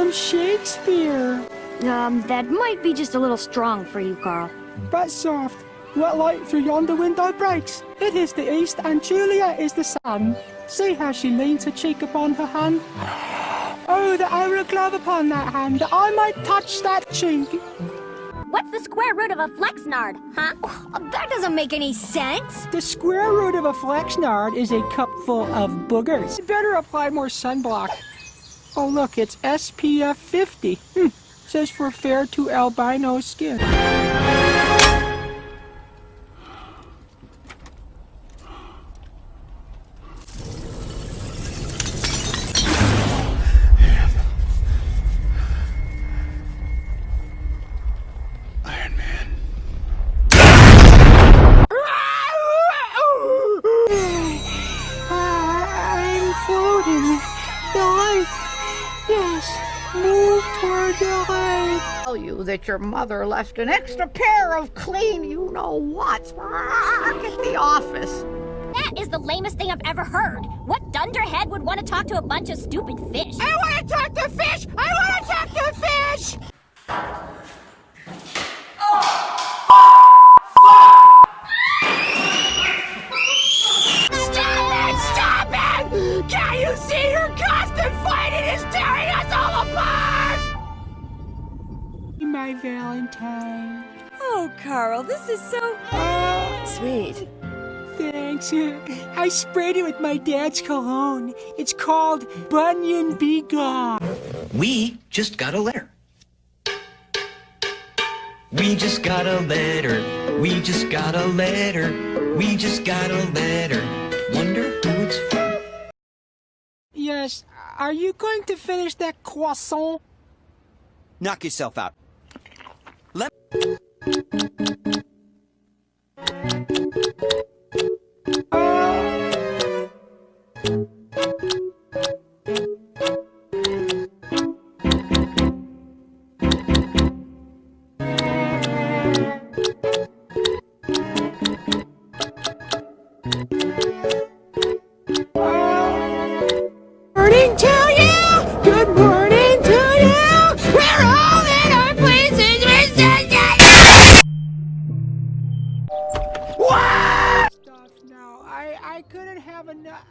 from Shakespeare. That might be just a little strong for you, Carl. But soft, what light through yonder window breaks? It is the east, and Julia is the sun. See how she leans her cheek upon her hand? Oh, that I were a glove upon that hand, that I might touch that cheek. What's the square root of a flexnard, huh? That doesn't make any sense. The square root of a flexnard is a cup full of boogers. Better apply more sunblock. Oh look, it's SPF 50. Says for fair to albino skin. Iron Man. I'm floating. The light. Yes, move toward the light. Tell you that your mother left an extra pair of clean you-know-whats at the office. That is the lamest thing I've ever heard. What dunderhead would want to talk to a bunch of stupid fish? I want to talk to fish! I want to talk to fish! Stop it! Can't you see your constant fighting is tearing us all apart? My Valentine. Oh, Carl, this is so sweet. Thanks. I sprayed it with my dad's cologne. It's called Bunyan Be Gone. We just got a letter. We just got a letter. We just got a letter. We just got a letter. Wonder who it's from. Yes. Are you going to finish that croissant? Knock yourself out. Let Morning to you! Good morning to you! We're all in our places! We're What? Stuff now. I couldn't have enough.